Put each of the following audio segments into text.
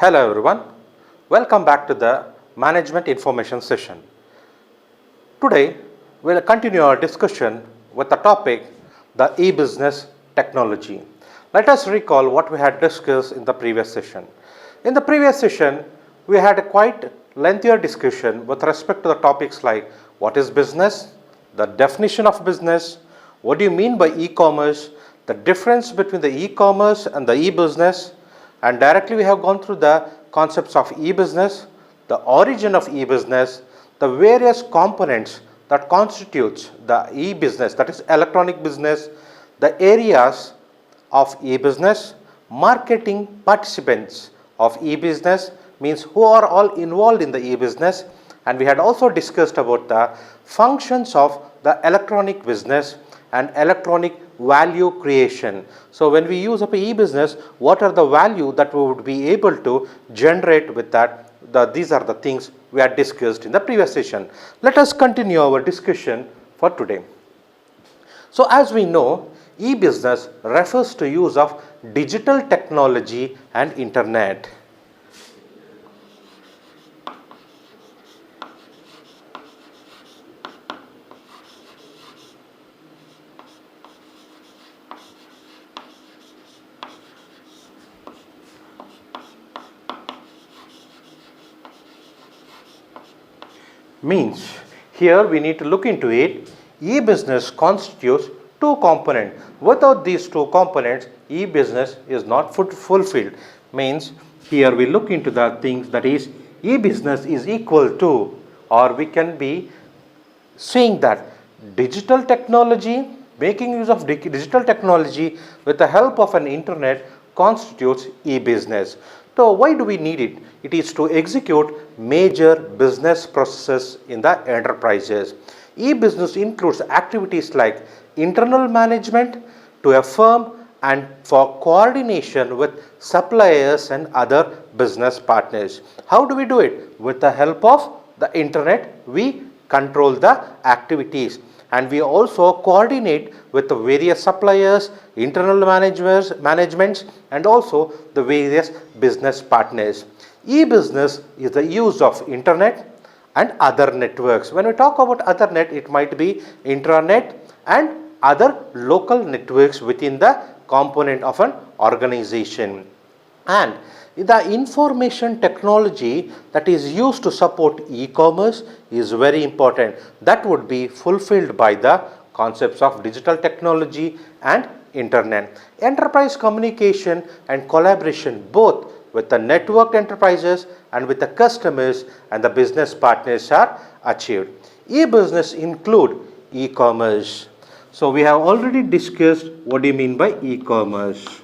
Hello everyone, welcome back to the Management Information session. Today we will continue our discussion with the topic the e-business technology. Let us recall what we had discussed in the previous session. In the previous session we had a quite lengthier discussion with respect to the topics like what is business, the definition of business, what do you mean by e-commerce, the difference between the e-commerce and the e-business, and directly we have gone through the concepts of e-business, the origin of e-business, the various components that constitutes the e-business, that is electronic business, the areas of e-business, marketing participants of e-business, means who are all involved in the e-business, and we had also discussed about the functions of the electronic business and electronic value creation. So when we use up e-business, what are the value that we would be able to generate with that? These are the things we had discussed in the previous session. Let us continue our discussion for today. So as we know, e-business refers to use of digital technology and internet. Means here we need to look into it. E-business constitutes two components. Without these two components, e-business is not fulfilled. Means here we look into the things, that is e-business is equal to, or we can be saying that digital technology, making use of digital technology with the help of an internet constitutes e-business. So why do we need it? It is to execute major business processes in the enterprises. E-business includes activities like internal management to a firm and for coordination with suppliers and other business partners. How do we do it? With the help of the internet, we control the activities, and we also coordinate with the various suppliers, internal managements, and also the various business partners. E-business is the use of internet and other networks. When we talk about other net, it might be intranet and other local networks within the component of an organization. And the information technology that is used to support e-commerce is very important. That would be fulfilled by the concepts of digital technology and internet. Enterprise communication and collaboration both with the networked enterprises and with the customers and the business partners are achieved. E-business include e-commerce. So we have already discussed what do you mean by e-commerce.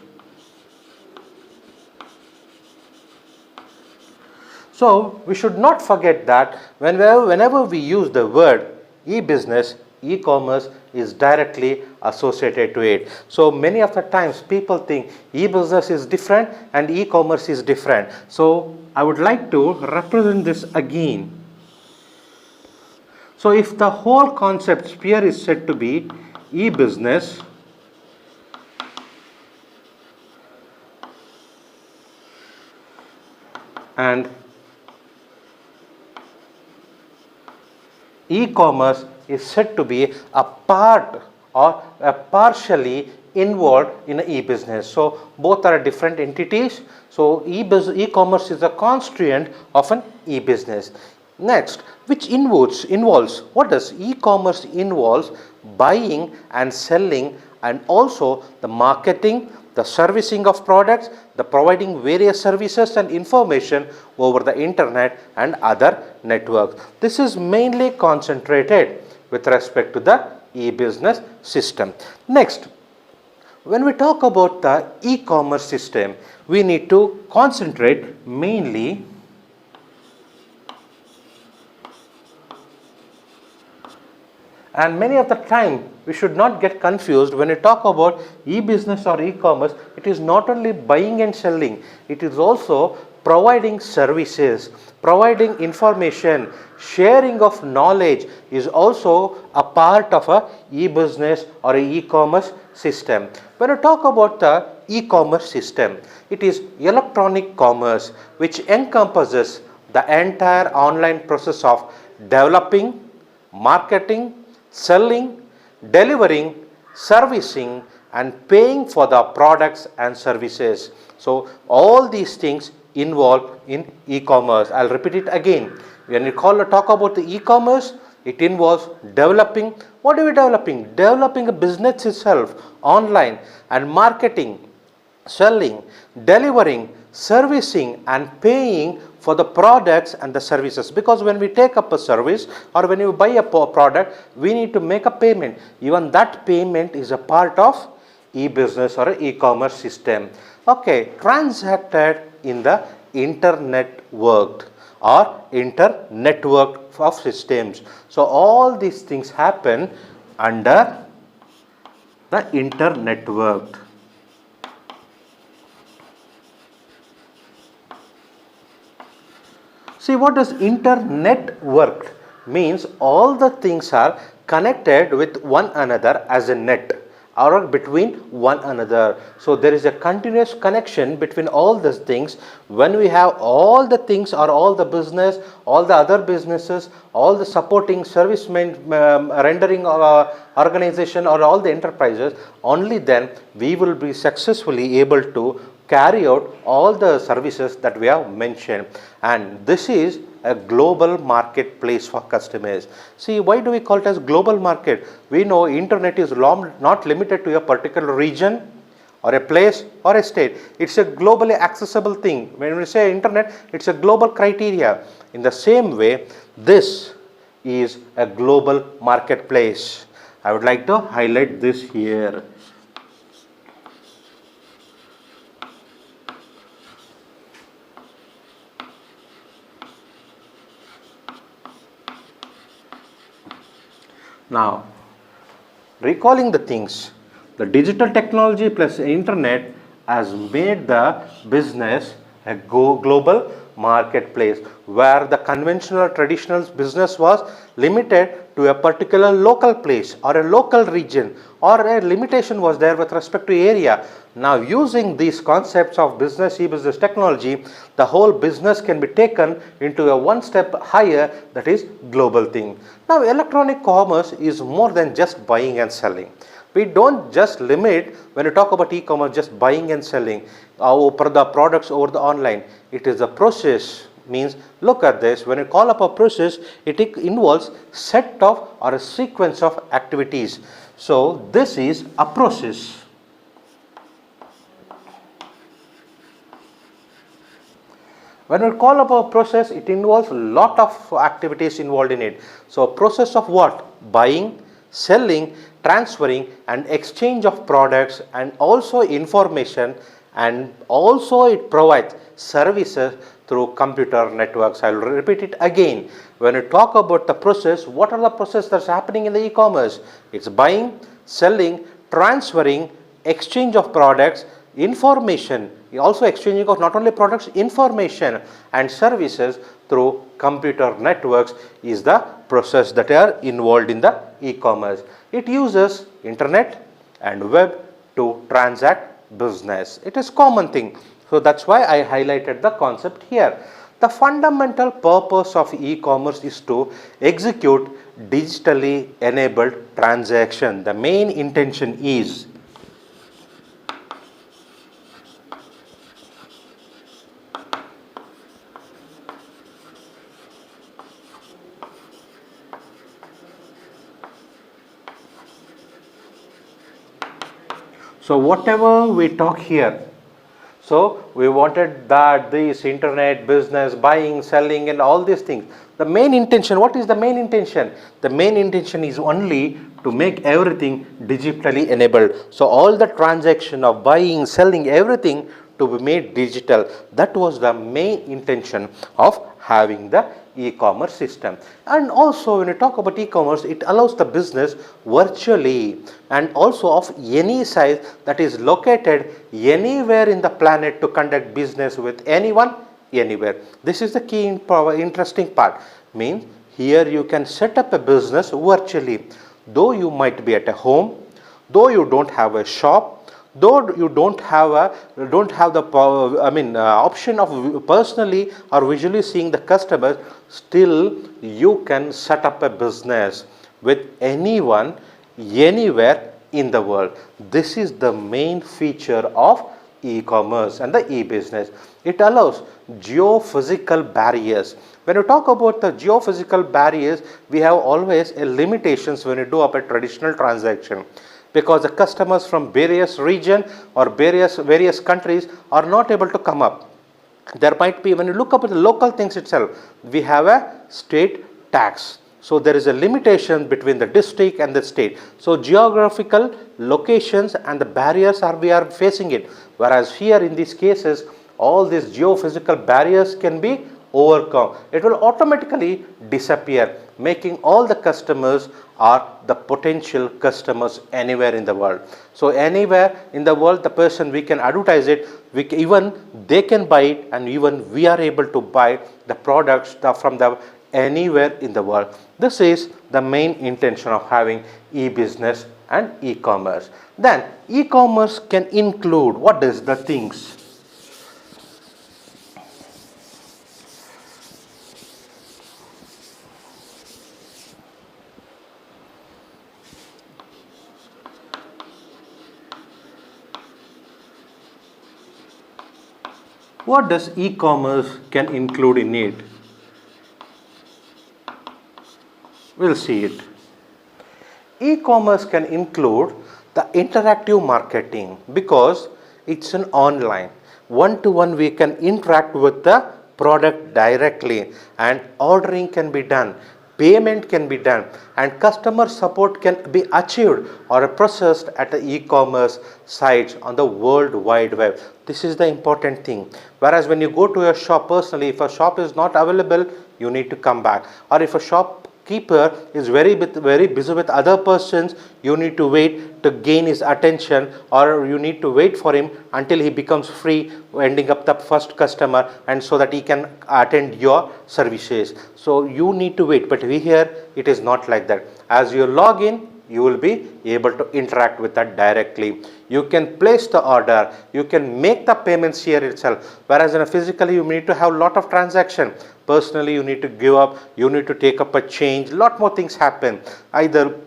So we should not forget that whenever we use the word e-business, e-commerce is directly associated to it. So many of the times people think e-business is different and e-commerce is different. So I would like to represent this again. So if the whole concept sphere is said to be e-business, and e-commerce is said to be a part or a partially involved in e-business. So both are different entities. So e-commerce is a constituent of an e-business. Next, which involves what does e-commerce involves? Buying and selling, and also the marketing, the servicing of products, the providing various services and information over the internet and other networks. This is mainly concentrated with respect to the e-business system. Next, when we talk about the e-commerce system, we need to concentrate mainly and many of the time we should not get confused when we talk about e-business or e-commerce. It is not only buying and selling, it is also providing services, providing information, sharing of knowledge is also a part of a e-business or a e-commerce system. When I talk about the e-commerce system, it is electronic commerce which encompasses the entire online process of developing, marketing, selling, delivering, servicing and paying for the products and services. So all these things involved in e-commerce. I'll repeat it again. When you talk about the e-commerce, it involves developing. What are we developing? Developing a business itself online and marketing, selling, delivering, servicing and paying for the products and the services. Because when we take up a service or when you buy a product, we need to make a payment. Even that payment is a part of e-business or e-commerce system. Okay, transacted in the internet-worked or inter-network of systems. So all these things happen under the inter-networked. See, what does inter-networked means? All the things are connected with one another as a net or between one another. So there is a continuous connection between all these things. When we have all the things or all the business, all the other businesses, all the supporting service rendering organization or all the enterprises, only then we will be successfully able to carry out all the services that we have mentioned. And this is a global marketplace for customers. See, why do we call it as global market? We know internet is not limited to a particular region or a place or a state. It's a globally accessible thing. When we say internet, it's a global criteria. In the same way, this is a global marketplace. I would like to highlight this here. Now, recalling the things, the digital technology plus internet has made the business a global marketplace, where the conventional traditional business was limited to a particular local place or a local region, or a limitation was there with respect to area. Now using these concepts of business, e-business technology, the whole business can be taken into a one step higher, that is global thing. Now electronic commerce is more than just buying and selling. We don't just limit, when you talk about e-commerce, just buying and selling the products over the online. It is a process. Means, look at this, when you call up a process, it involves set of or a sequence of activities. So this is a process. When we call up a process, it involves a lot of activities involved in it. So process of what? Buying, selling, transferring and exchange of products and also information, and also it provides services through computer networks. I will repeat it again. When you talk about the process, what are the processes that's happening in the e-commerce? It's buying, selling, transferring, exchange of products, information, also exchanging of not only products, information and services through computer networks is the process that are involved in the e-commerce. It uses internet and web to transact business. It is common thing. So that's why I highlighted the concept here. The fundamental purpose of e-commerce is to execute digitally enabled transaction. The main intention is so whatever we talk here, so we wanted that this internet, business, buying, selling and all these things. The main intention, what is the main intention? The main intention is only to make everything digitally enabled. So all the transaction of buying, selling, everything to be made digital. That was the main intention of having the e-commerce system. And also when you talk about e-commerce, it allows the business virtually and also of any size that is located anywhere in the planet to conduct business with anyone, anywhere. This is the key interesting part. Means here you can set up a business virtually, though you might be at a home, though you don't have a shop, though you don't have the option of personally or visually seeing the customers, still you can set up a business with anyone anywhere in the world. This is the main feature of e-commerce and the e-business. It allows geophysical barriers. When you talk about the geophysical barriers, we have always a limitations when you do up a traditional transaction, because the customers from various region or various countries are not able to come up. There might be, when you look up at the local things itself, we have a state tax. So there is a limitation between the district and the state. So geographical locations and the barriers we are facing it. Whereas here in these cases, all these geophysical barriers can be overcome. It will automatically disappear, making all the customers are the potential customers anywhere in the world. So anywhere in the world, the person, we can advertise it, even they can buy it, and even we are able to buy the products from the anywhere in the world. This is the main intention of having e-business and e-commerce. Then e-commerce can include what is the things. What does e-commerce can include in it? We'll see it. E-commerce can include the interactive marketing, because it's an online. One-to-one we can interact with the product directly, and ordering can be done, payment can be done, and customer support can be achieved or processed at the e-commerce sites on the World Wide Web. This is the important thing. Whereas when you go to a shop personally, if a shop is not available, you need to come back. Or if a shopkeeper is very busy with other persons, you need to wait to gain his attention, or you need to wait for him until he becomes free, ending up the first customer, and so that he can attend your services. So you need to wait, but here it is not like that. As you log in, you will be able to interact with that directly. You can place the order, you can make the payments here itself. Whereas in a physically, you need to have a lot of transaction. Personally, you need to give up, you need to take up a change, lot more things happen. Either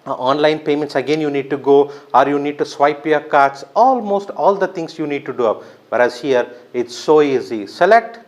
online payments, again you need to go, or you need to swipe your cards, almost all the things you need to do up. Whereas here, it's so easy. Select,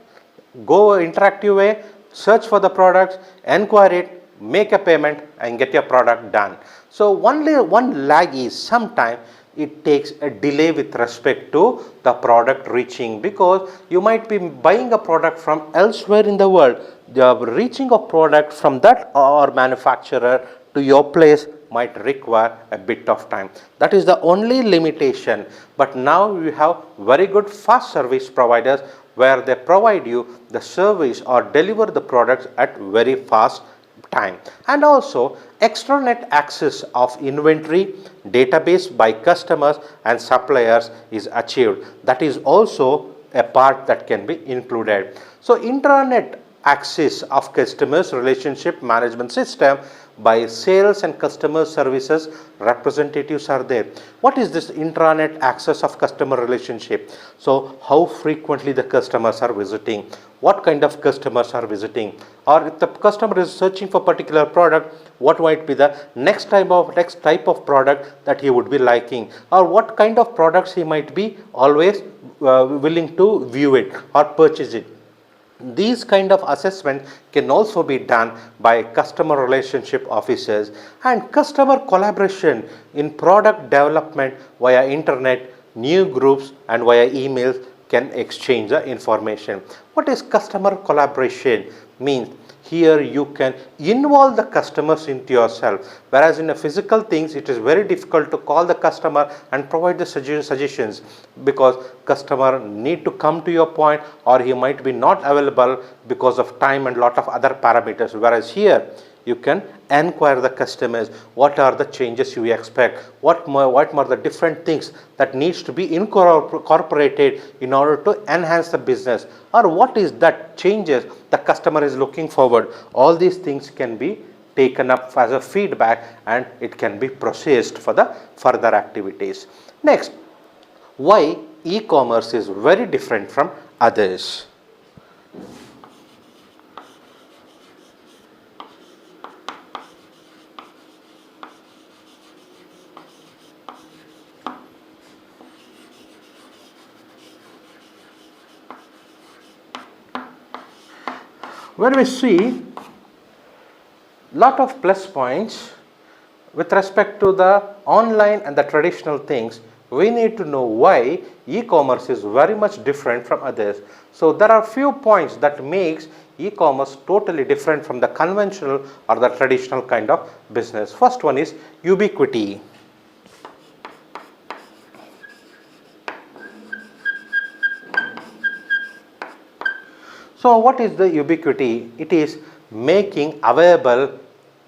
go interactive way, search for the products, inquire it, make a payment, and get your product done. So only one lag is sometimes it takes a delay with respect to the product reaching, because you might be buying a product from elsewhere in the world. The reaching of product from that or manufacturer to your place might require a bit of time. That is the only limitation. But now you have very good fast service providers where they provide you the service or deliver the products at very fast time. And also extranet access of inventory database by customers and suppliers is achieved. That is also a part that can be included. So intranet access of customers relationship management system by sales and customer services representatives are there. What is this intranet access of customer relationship? So how frequently the customers are visiting, what kind of customers are visiting, or if the customer is searching for particular product, what might be the next type of product that he would be liking, or what kind of products he might be always willing to view it or purchase it. These kind of assessment can also be done by customer relationship officers. And customer collaboration in product development via internet, new groups, and via emails can exchange the information. What is customer collaboration? Means here you can involve the customers into yourself, whereas in a physical things it is very difficult to call the customer and provide the suggestions, because customer need to come to your point, or he might be not available because of time and lot of other parameters. Whereas here you can enquire the customers, what are the changes you expect, what are the different things that needs to be incorporated in order to enhance the business, or what is that changes the customer is looking forward. All these things can be taken up as a feedback and it can be processed for the further activities. Next, why e-commerce is very different from others. When we see lot of plus points with respect to the online and the traditional things, we need to know why e-commerce is very much different from others. So there are few points that makes e-commerce totally different from the conventional or the traditional kind of business. First one is ubiquity. So what is the ubiquity? It is making available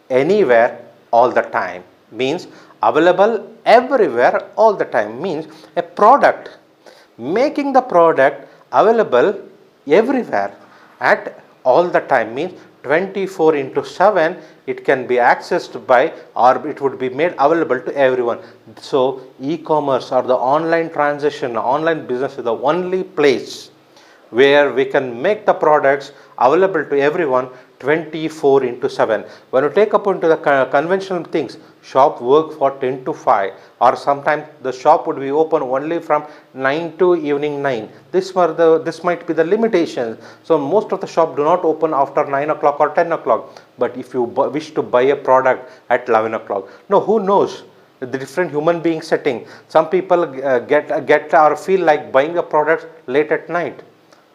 anywhere all the time, means available everywhere all the time, means a product, making the product available everywhere at all the time, means 24/7 it can be accessed by, or it would be made available to everyone. So e-commerce or the online transaction, online business is the only place where we can make the products available to everyone 24/7. When you take up into the conventional things, shop work for 10 to 5, or sometimes the shop would be open only from 9 to evening 9. This might be the limitations. So most of the shop do not open after 9 o'clock or 10 o'clock. But if you wish to buy a product at 11 o'clock, no, who knows? The different human being setting. Some people get or feel like buying a product late at night.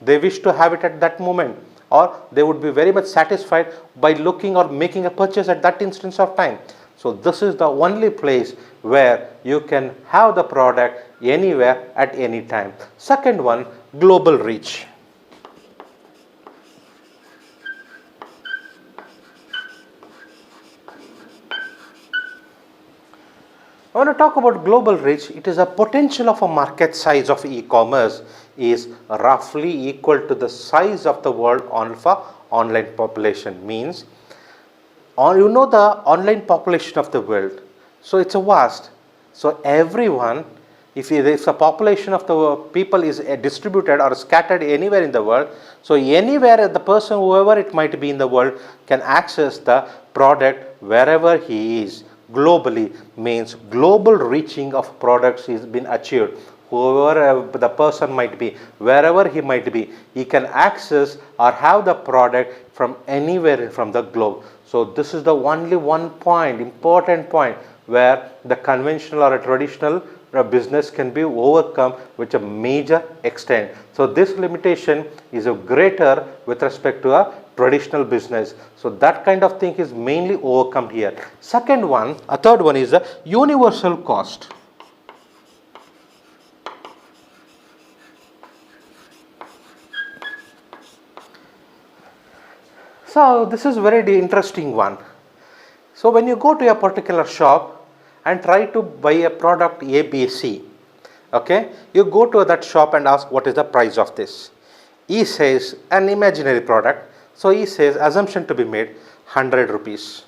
They wish to have it at that moment, or they would be very much satisfied by looking or making a purchase at that instance of time. So this is the only place where you can have the product anywhere at any time. Second one, global reach. When I talk about global reach, it is a potential of a market size of e-commerce is roughly equal to the size of the world online population. Means, you know the online population of the world. So it's a vast. So everyone, if the population of the people is distributed or scattered anywhere in the world, so anywhere the person, whoever it might be in the world, can access the product wherever he is. Globally means global reaching of products is been achieved. Whoever the person might be, wherever he might be, he can access or have the product from anywhere from the globe. So this is the only one point, important point, where the conventional or a traditional business can be overcome with a major extent. So this limitation is a greater with respect to a traditional business. So that kind of thing is mainly overcome here. Second one, a third one is the universal cost. So this is very interesting one. So when you go to a particular shop and try to buy a product ABC, okay, you go to that shop and ask what is the price of this. He says an imaginary product. So he says assumption to be made 100 rupees.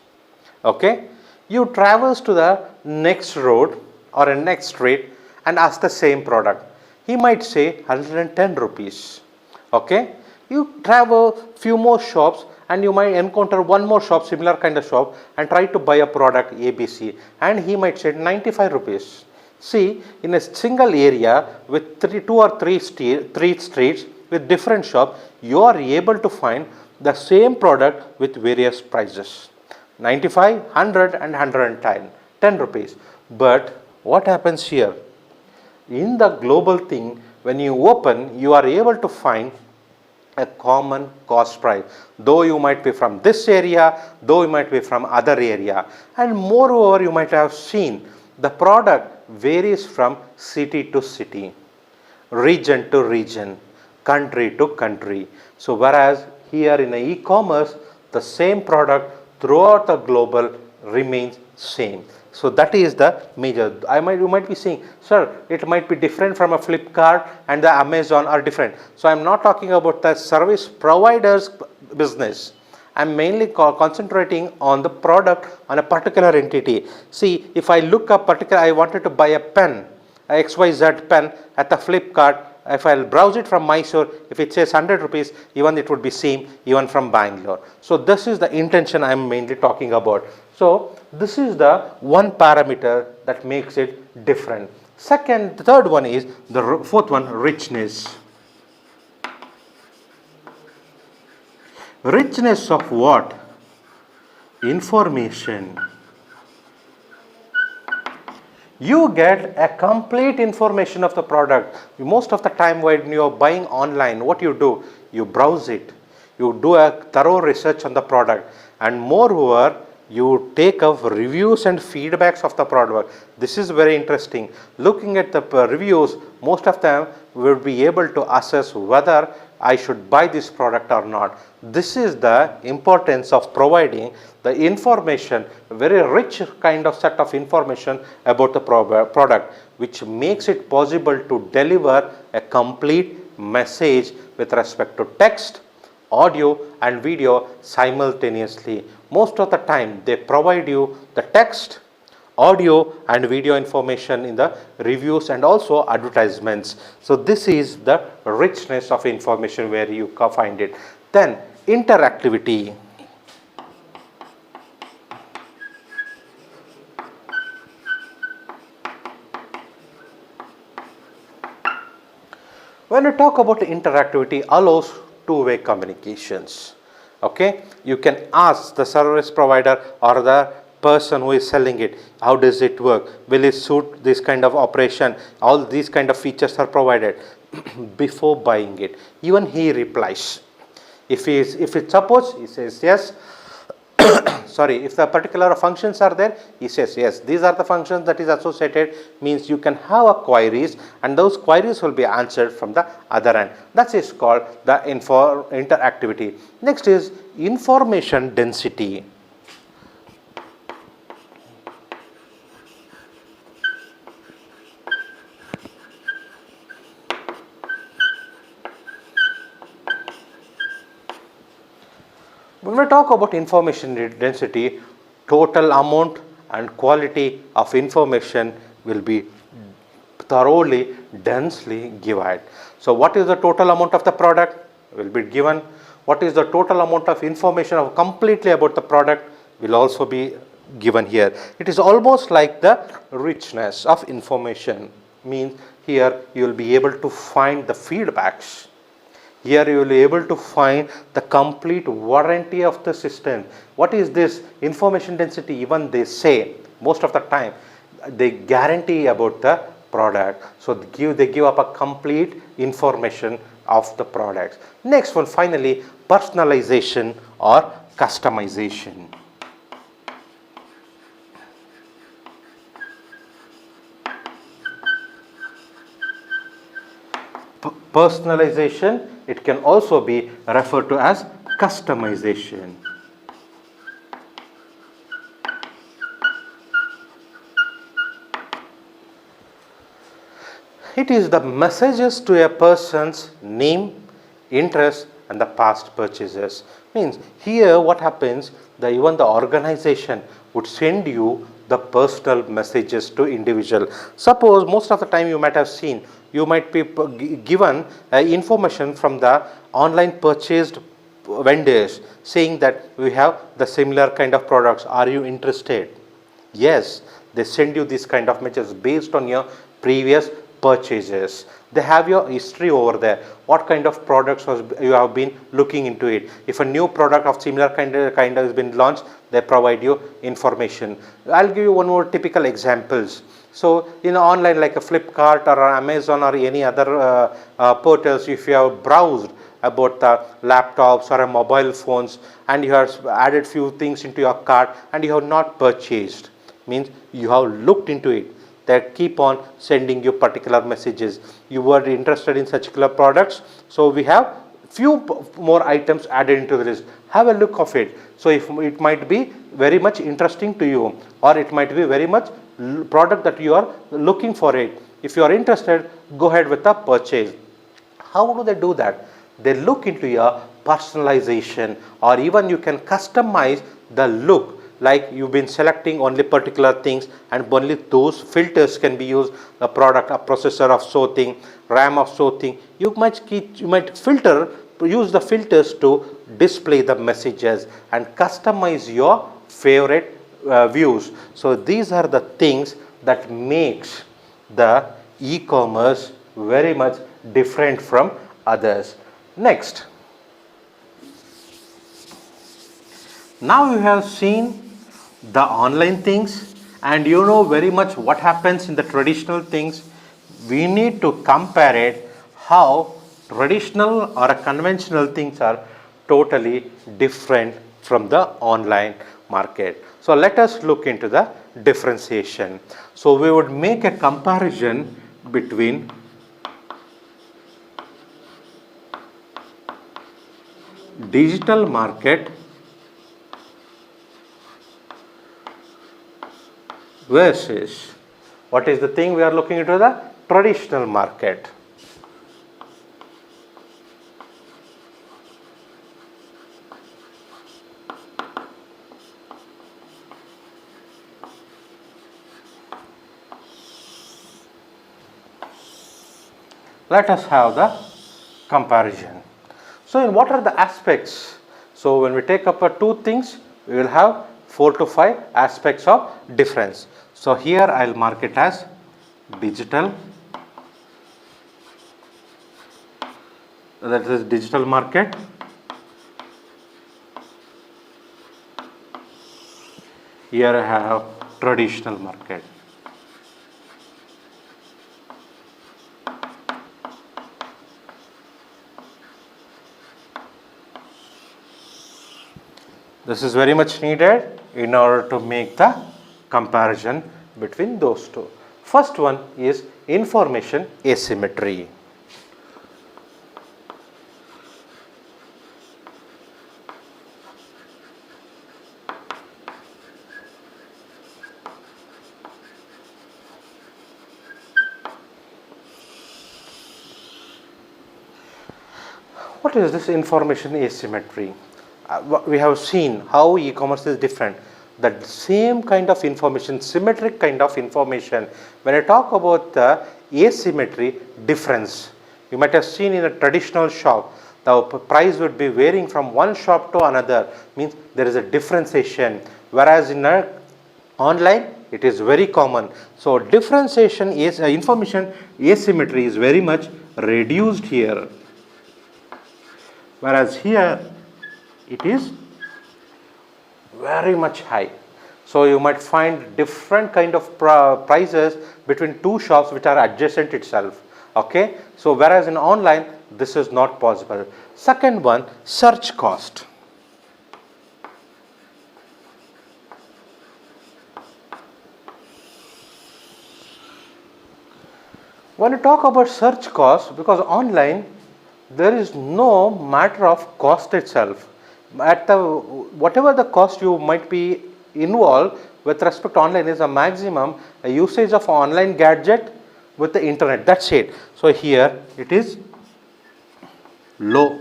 Okay, you travels to the next road or a next street and ask the same product. He might say 110 rupees. Okay, you travel few more shops and you might encounter one more shop, similar kind of shop, and try to buy a product ABC, and he might say 95 rupees. See, in a single area with two or three streets with different shops, you are able to find the same product with various prices, 95, 100 and 110, 10 rupees. But what happens here? In the global thing, when you open, you are able to find a common cost price, though you might be from this area, though you might be from other area, and moreover you might have seen the product varies from city to city, region to region, country to country. So whereas here in e-commerce, the same product throughout the global remains same. So that is the major. You might be saying, sir, it might be different from a Flipkart and the Amazon are different. So I'm not talking about the service providers business. I'm mainly concentrating on the product on a particular entity. See, if I look up I wanted to buy a pen, a XYZ pen at the Flipkart. If I'll browse it from Mysore, if it says 100 rupees, even it would be same even from Bangalore. So this is the intention I'm mainly talking about. So this is the one parameter that makes it different. The third one is the fourth one, richness. Richness of what? Information. You get a complete information of the product. Most of the time when you are buying online, what you do? You browse it. You do a thorough research on the product, and moreover, you take up reviews and feedbacks of the product. This is very interesting. Looking at the reviews, most of them will be able to assess whether I should buy this product or not. This is the importance of providing the information, very rich kind of set of information about the product, which makes it possible to deliver a complete message with respect to text, audio and video simultaneously. Most of the time they provide you the text, audio and video information in the reviews and also advertisements. So this is the richness of information where you find it. Then interactivity. When we talk about interactivity, allows two-way communications. Okay, you can ask the service provider or the person who is selling it, how does it work, will it suit this kind of operation, all these kind of features are provided. Before buying it, even he replies. If it suppose he says yes, sorry, if the particular functions are there, he says yes, these are the functions that is associated, means you can have a queries and those queries will be answered from the other end. That is called the interactivity. Next is information density. When we talk about information density, total amount and quality of information will be thoroughly, densely given. So what is the total amount of the product will be given. What is the total amount of information of completely about the product will also be given here. It is almost like the richness of information, means here you will be able to find the feedbacks. Here you will be able to find the complete warranty of the system. What is this information density? Even they say most of the time they guarantee about the product. So they give up a complete information of the products. Next one, finally, personalization or customization. Personalization, it can also be referred to as customization. It is the messages to a person's name, interest and the past purchases. Means here what happens, even the organization would send you the personal messages to individual. Suppose most of the time you might have seen, you might be given information from the online purchased vendors saying that we have the similar kind of products. Are you interested? Yes, they send you this kind of messages based on your previous purchases. They have your history over there. What kind of products you have been looking into it. If a new product of similar kind has been launched, they provide you information. I'll give you one more typical examples. So in online like a Flipkart or Amazon or any other portals, if you have browsed about the laptops or mobile phones and you have added few things into your cart and you have not purchased, means you have looked into it. They keep on sending you particular messages. You were interested in such products, so we have more items added into the list. Have a look of it. So if it might be very much interesting to you, or it might be very much product that you are looking for it. If you are interested, go ahead with the purchase. How do they do that? They look into your personalization, or even you can customize the look. Like you've been selecting only particular things, and only those filters can be used. The product, a processor of so thing, RAM of so thing. You might filter, use the filters to display the messages and customize your favorite views. So these are the things that makes the e-commerce very much different from others. Next, now you have seen the online things, and you know very much what happens in the traditional things. We need to compare it how traditional or conventional things are totally different from the online market. So let us look into the differentiation. So we would make a comparison between digital market versus what is the thing we are looking into, the traditional market. Let us have the comparison. So in what are the aspects? So when we take up two things, we will have 4 to 5 aspects of difference. So here I'll mark it as digital, that is digital market. Here I have traditional market. This is very much needed in order to make the comparison between those two. First one is information asymmetry. What is this information asymmetry? We have seen how e-commerce is different. That same kind of information, symmetric kind of information. When I talk about the asymmetry difference, you might have seen in a traditional shop, the price would be varying from one shop to another, means there is a differentiation. Whereas in a online, it is very common. So differentiation is information asymmetry is very much reduced here. Whereas here, it is very much high. So you might find different kind of prices between two shops which are adjacent itself. Okay. So whereas in online, this is not possible. Second one, search cost. When you talk about search cost, because online, there is no matter of cost itself. At the whatever the cost you might be involved with respect to online is a maximum a usage of online gadget with the internet. That's it. So here it is low.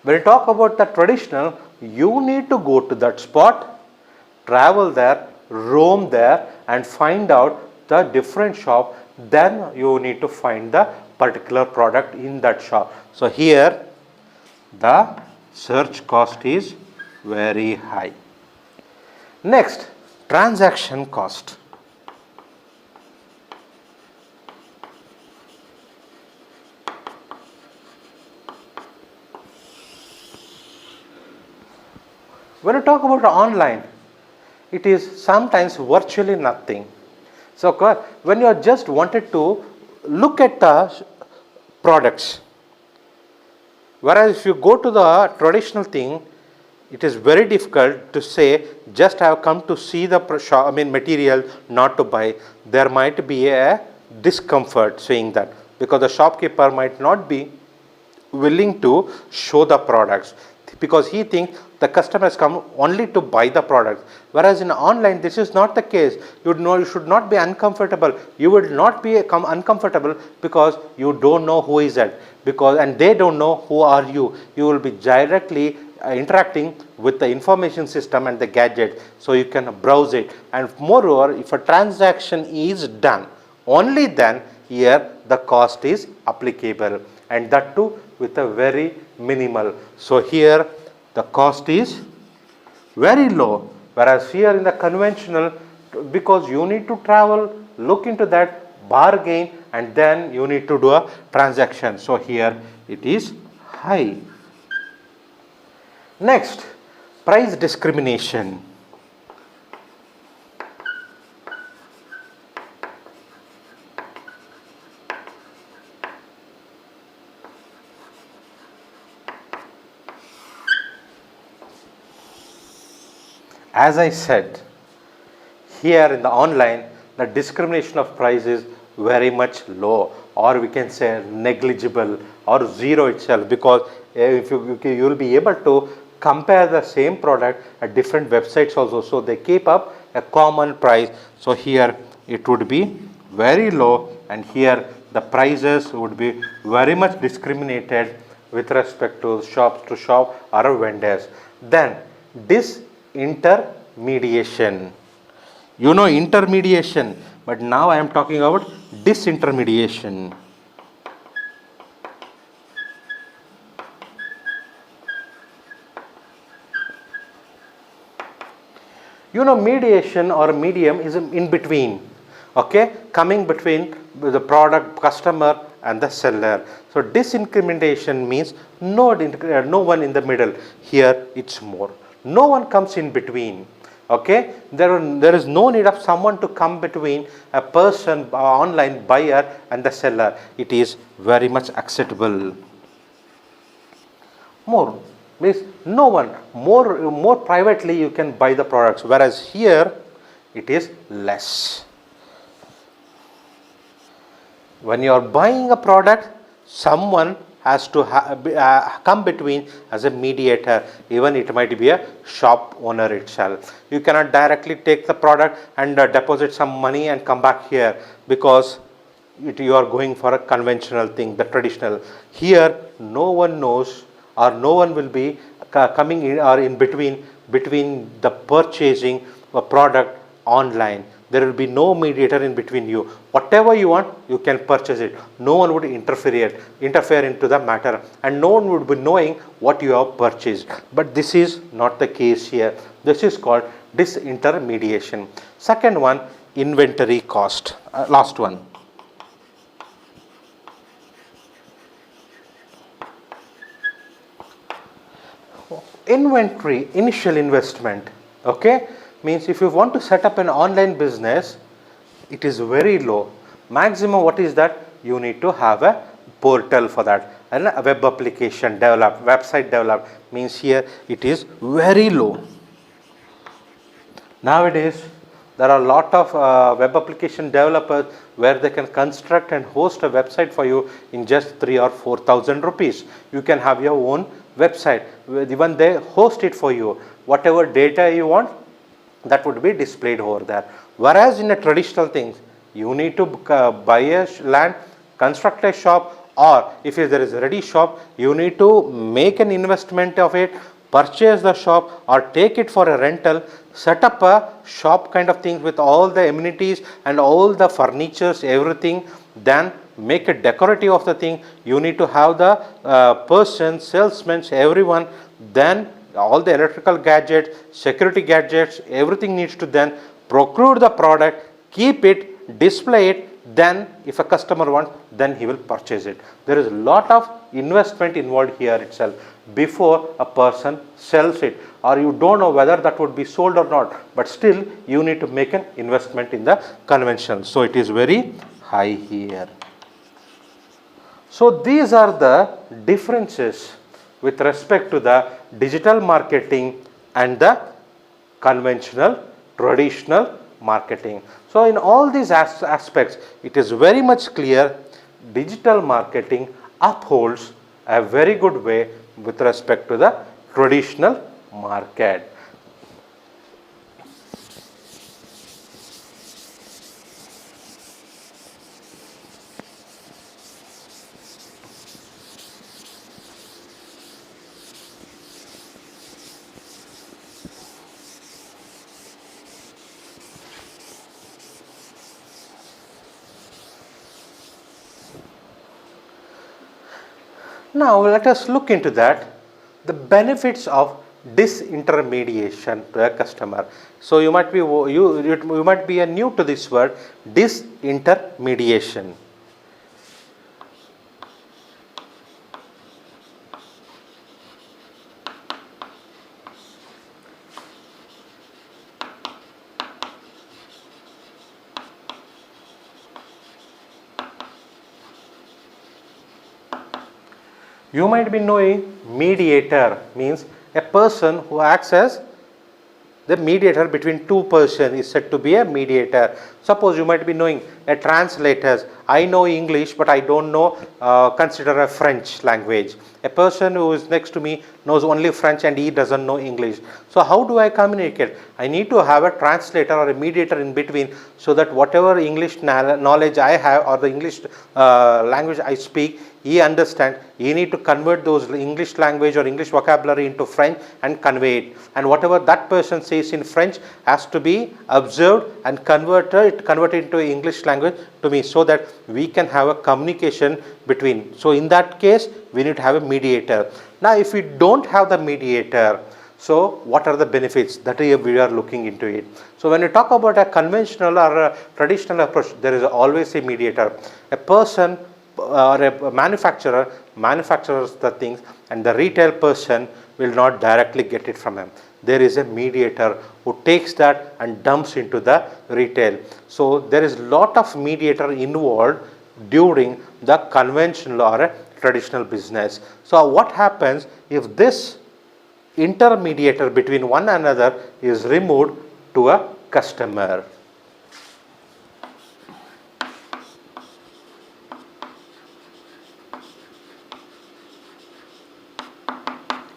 When you talk about the traditional, you need to go to that spot, travel there, roam there, and find out the different shop. Then you need to find the particular product in that shop. So here the search cost is very high. Next, transaction cost. When you talk about online, it is sometimes virtually nothing. So when you just wanted to look at the products, whereas if you go to the traditional thing, it is very difficult to say just I have come to see the material, not to buy. There might be a discomfort saying that, because the shopkeeper might not be willing to show the products, because he thinks the customer has come only to buy the product. Whereas in online, this is not the case. You should not be uncomfortable. You will not be uncomfortable because you don't know who is that, and they don't know who are you. You will be directly interacting with the information system and the gadget, so you can browse it. And moreover, if a transaction is done, only then here the cost is applicable, and that too with a very minimal. So here the cost is very low, whereas here in the conventional, because you need to travel, look into that, bargain, and then you need to do a transaction. So here it is high. Next, price discrimination. As I said, here in the online, the discrimination of price is very much low, or we can say negligible or zero itself, because if you will be able to compare the same product at different websites also, so they keep up a common price. So here it would be very low, and here the prices would be very much discriminated with respect to shop or vendors. Then disintermediation. You know intermediation, but now I am talking about disintermediation. You know, mediation or medium is in between, okay, coming between the product, customer and the seller. So disintermediation means no one in the middle. Here it's more. No one comes in between. Okay, there is no need of someone to come between a person, online buyer and the seller. It is very much acceptable. More means no one, more privately you can buy the products, whereas here it is less. When you are buying a product, someone has to come between as a mediator. Even it might be a shop owner itself. You cannot directly take the product and deposit some money and come back here, because you are going for a conventional thing, the traditional. Here no one knows, or no one will be coming in or in between the purchasing a product online. There will be no mediator in between you. Whatever you want, you can purchase it. No one would interfere into the matter, and no one would be knowing what you have purchased. But this is not the case here. This is called disintermediation. Second one, inventory cost. Last one. Inventory, initial investment, okay, means if you want to set up an online business, it is very low. Maximum, what is that? You need to have a portal for that, and a web application develop, website develop, means here it is very low. Nowadays there are a lot of web application developers where they can construct and host a website for you in just 3,000 or 4,000 rupees. You can have your own website, even they host it for you. Whatever data you want, that would be displayed over there. Whereas in a traditional things, you need to buy a land, construct a shop, or if there is a ready shop, you need to make an investment of it, purchase the shop or take it for a rental, set up a shop kind of thing with all the amenities and all the furnitures, everything, then make a decorative of the thing. You need to have the person, salesmen, everyone, then all the electrical gadgets, security gadgets, everything needs to then procure the product, keep it, display it, then if a customer wants, then he will purchase it. There is a lot of investment involved here itself before a person sells it, or you don't know whether that would be sold or not, but still you need to make an investment in the conventional. So it is very high here. So these are the differences with respect to the digital marketing and the conventional traditional marketing. So in all these aspects, it is very much clear digital marketing upholds a very good way with respect to the traditional market. Now let us look into that, the benefits of disintermediation to a customer. So you might be new to this word, disintermediation. You might be knowing mediator means a person who acts as the mediator between two persons is said to be a mediator. Suppose you might be knowing a translator. I know English, but I don't know, consider a French language. A person who is next to me knows only French and he doesn't know English. So how do I communicate? I need to have a translator or a mediator in between, so that whatever English knowledge I have or the English language I speak, he understands. He need to convert those English language or English vocabulary into French and convey it. And whatever that person says in French has to be observed and converted into English language to me, so that we can have a communication between. So in that case, we need to have a mediator. Now if we don't have the mediator, so what are the benefits that we are looking into it? So when you talk about a conventional or a traditional approach, there is always a mediator. A person or a manufacturer manufactures the things, and the retail person will not directly get it from him. There is a mediator who takes that and dumps into the retail. So there is lot of mediator involved during the conventional or a traditional business. So what happens if this intermediator between one another is removed to a customer?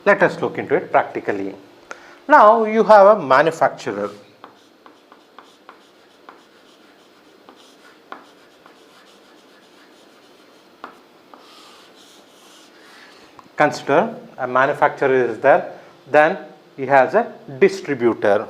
Let us look into it practically. Now you have a manufacturer. Consider a manufacturer is there, then he has a distributor.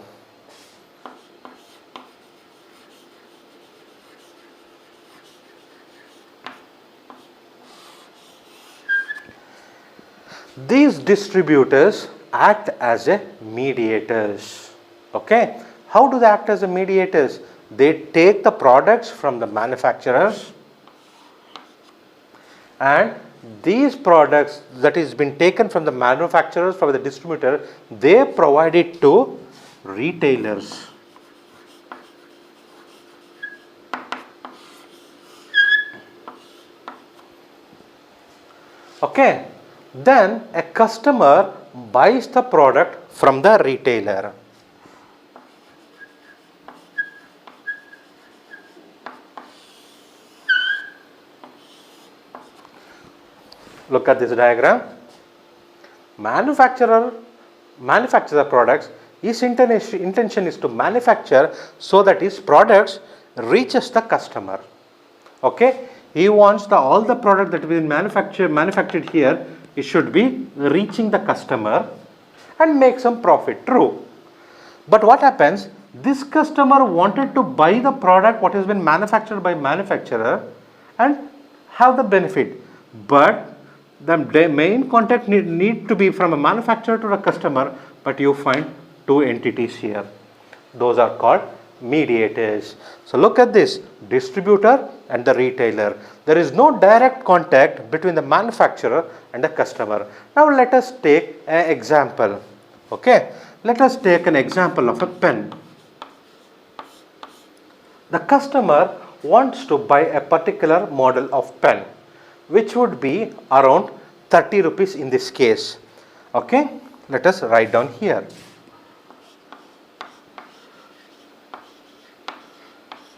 These distributors act as a mediators. Okay, how do they act as a mediators? They take the products from the manufacturers, and these products that is been taken from the manufacturers, from the distributor, they provide it to retailers. Okay, then a customer buys the product from the retailer. Look at this diagram. Manufacturer manufactures the products. His intention is to manufacture so that his products reaches the customer. Okay, he wants all the product that has been manufactured here, it should be reaching the customer and make some profit. True. But what happens? This customer wanted to buy the product what has been manufactured by manufacturer and have the benefit. But the main contact need to be from a manufacturer to a customer, but you find two entities here. Those are called mediators. So look at this, distributor and the retailer. There is no direct contact between the manufacturer and the customer. Now let us take an example. Okay, let us take an example of a pen. The customer wants to buy a particular model of pen, which would be around 30 rupees in this case. Okay, let us write down here.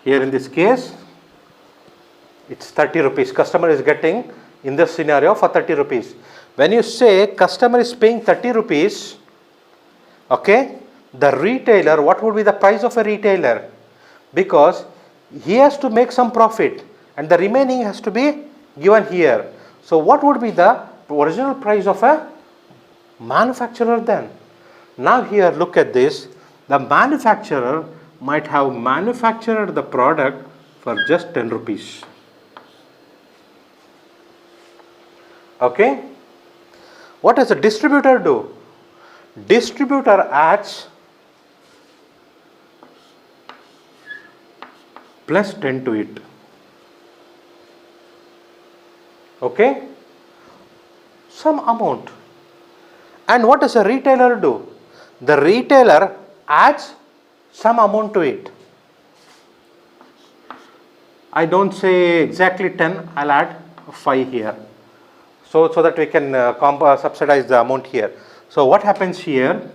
Here in this case, it's 30 rupees. Customer is getting in this scenario for 30 rupees. When you say customer is paying 30 rupees, okay, the retailer, what would be the price of a retailer? Because he has to make some profit and the remaining has to be given here. So what would be the original price of a manufacturer then? Now here look at this, the manufacturer might have manufactured the product for just 10 rupees. Okay, what does the distributor do? Distributor adds plus 10 to it. Okay, some amount. And what does a retailer do? The retailer adds some amount to it. I don't say exactly 10, I'll add 5 here. So that we can subsidize the amount here. So what happens here?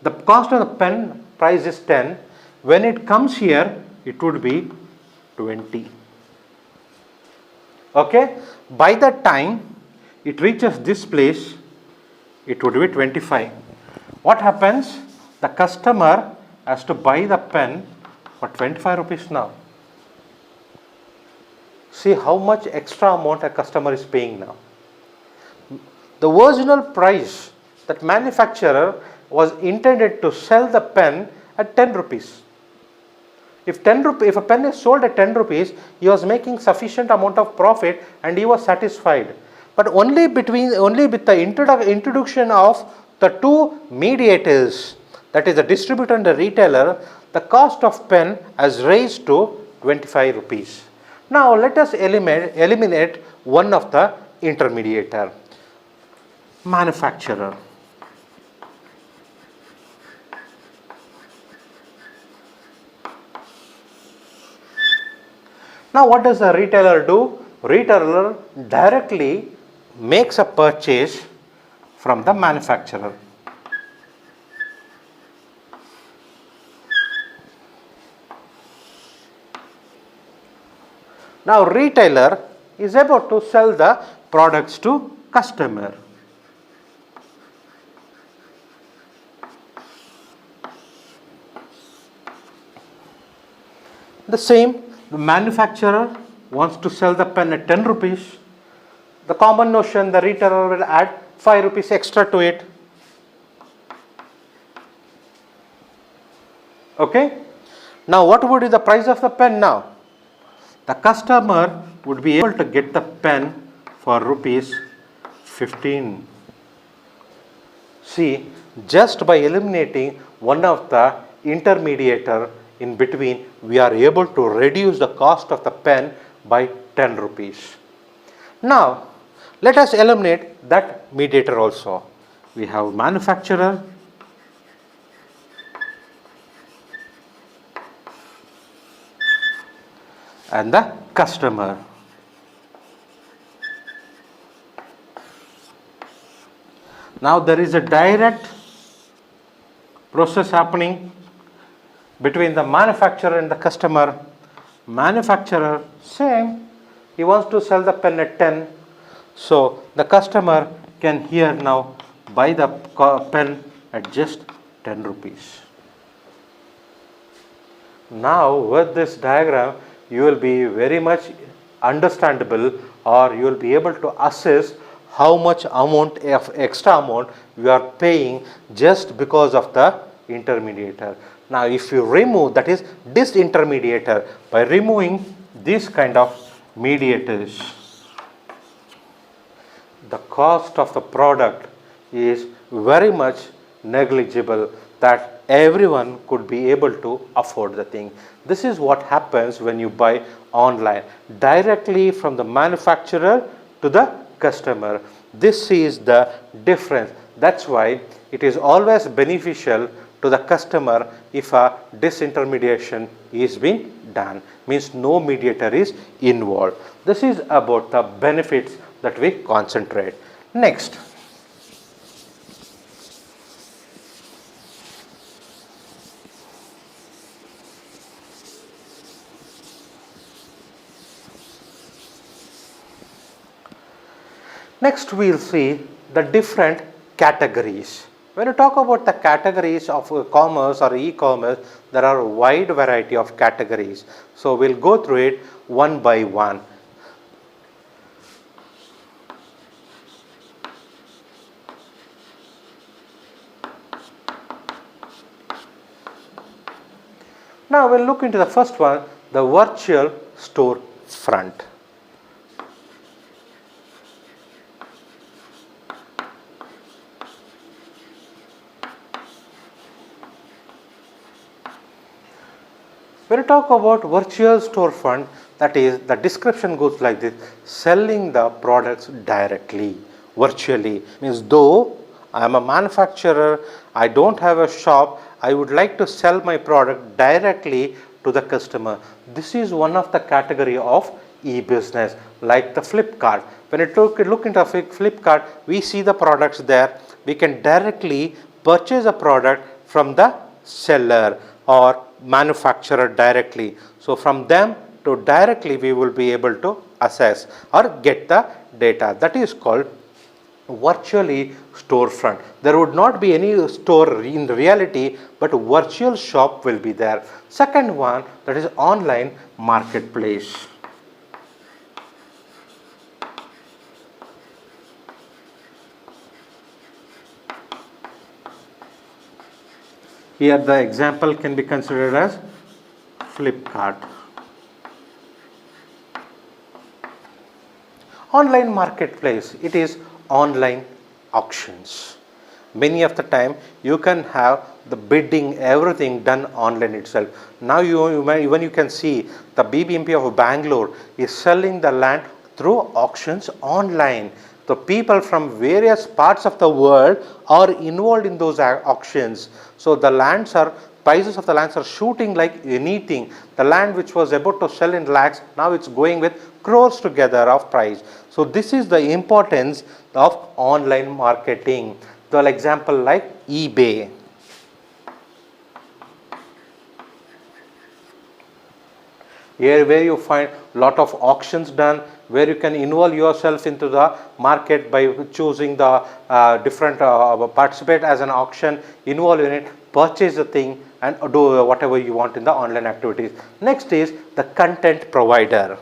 The cost of the pen price is 10. When it comes here, it would be 20. Okay? By the time it reaches this place, it would be 25. What happens? The customer has to buy the pen for 25 rupees now. See how much extra amount a customer is paying now. The original price that manufacturer was intended to sell the pen at 10 rupees. If a pen is sold at 10 rupees, he was making sufficient amount of profit and he was satisfied. But only with the introduction of the two mediators, that is the distributor and the retailer, the cost of pen has raised to 25 rupees. Now let us eliminate one of the intermediator, manufacturer. Now what does a retailer do? Retailer directly makes a purchase from the manufacturer. Now retailer is about to sell the products to customer. The same, the manufacturer wants to sell the pen at 10 rupees. The common notion, the retailer will add 5 rupees extra to it. Okay. Now what would be the price of the pen now? The customer would be able to get the pen for rupees 15. See, just by eliminating one of the intermediator in between, we are able to reduce the cost of the pen by 10 rupees. Now, let us eliminate that mediator also. We have manufacturer, and the customer. Now there is a direct process happening between the manufacturer and the customer. Manufacturer, same, he wants to sell the pen at 10. So the customer can here now buy the pen at just 10 rupees. Now with this diagram, you will be very much understandable, or you will be able to assess how much amount of extra amount you are paying just because of the intermediator. Now if you remove, that is disintermediator, by removing these kind of mediators, the cost of the product is very much negligible, that everyone could be able to afford the thing. This is what happens when you buy online, directly from the manufacturer to the customer. This is the difference. That's why it is always beneficial to the customer if a disintermediation is being done, means no mediator is involved. This is about the benefits that we concentrate. Next, Next we will see the different categories. When you talk about the categories of commerce or e-commerce, there are a wide variety of categories. So we will go through it one by one. Now we will look into the first one, the virtual store front. When you talk about virtual storefront, that is, the description goes like this: selling the products directly, virtually. Means though I am a manufacturer, I don't have a shop, I would like to sell my product directly to the customer. This is one of the category of e-business, like the Flipkart. When you look into Flipkart, we see the products there. We can directly purchase a product from the seller or manufacturer directly. So from them to directly we will be able to assess or get the data. That is called virtually storefront. There would not be any store in reality, but virtual shop will be there. Second one, that is online marketplace. Here the example can be considered as Flipkart. Online marketplace, it is online auctions. Many of the time you can have the bidding, everything done online itself. Now even you can see the BBMP of Bangalore is selling the land through auctions online. The people from various parts of the world are involved in those auctions. So the prices of the lands are shooting like anything. The land which was about to sell in lakhs, now it's going with crores together of price. So this is the importance of online marketing. The example like eBay. Here where you find lot of auctions done, where you can involve yourself into the market by choosing the different participate as an auction, involve in it, purchase the thing and do whatever you want in the online activities. Next is the content provider.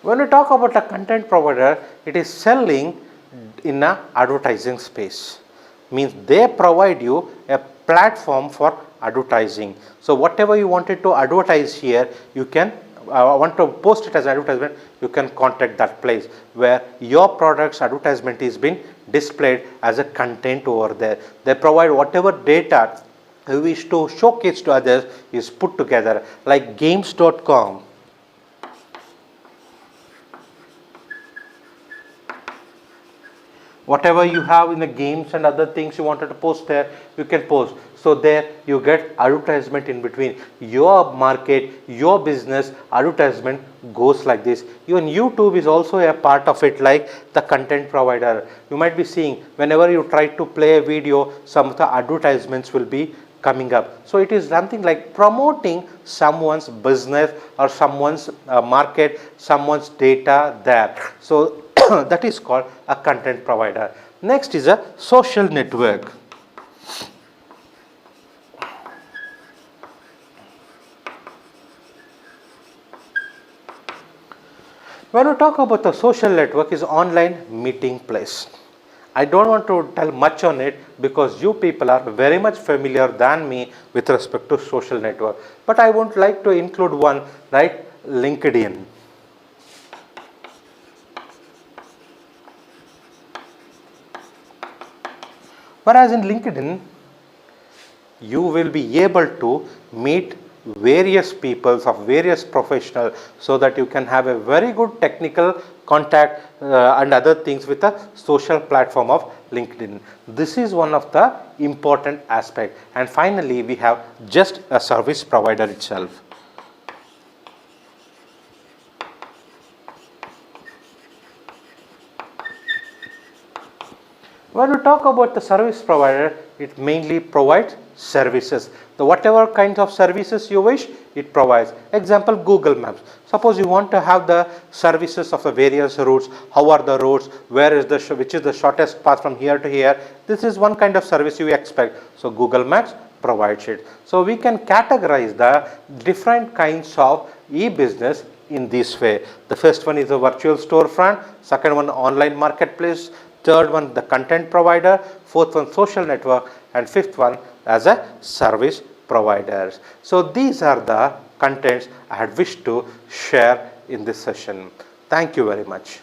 When we talk about a content provider, it is selling in an advertising space. Means they provide you a platform for advertising. So whatever you wanted to advertise here, you can want to post it as an advertisement, you can contact that place where your product's advertisement is being displayed as a content over there. They provide whatever data you wish to showcase to others is put together, like games.com. Whatever you have in the games and other things you wanted to post there, you can post. So there you get advertisement in between. Your market, your business advertisement goes like this. Even YouTube is also a part of it, like the content provider. You might be seeing whenever you try to play a video, some of the advertisements will be coming up. So it is something like promoting someone's business or someone's market, someone's data there. So that is called a content provider. Next is a social network. When we talk about the social network, is online meeting place. I don't want to tell much on it because you people are very much familiar than me with respect to social network. But I would like to include one, like LinkedIn. Whereas in LinkedIn, you will be able to meet various people of various professionals, so that you can have a very good technical contact and other things with a social platform of LinkedIn. This is one of the important aspects. And finally, we have just a service provider itself. When we talk about the service provider, it mainly provides services. The whatever kinds of services you wish, it provides. Example, Google Maps. Suppose you want to have the services of the various routes, how are the roads, where is the which is the shortest path from here to here. This is one kind of service you expect. So Google Maps provides it. So we can categorize the different kinds of e-business in this way. The first one is a virtual storefront, second one online marketplace, third one the content provider, fourth one social network, and fifth one as a service providers. So these are the contents I had wished to share in this session. Thank you very much.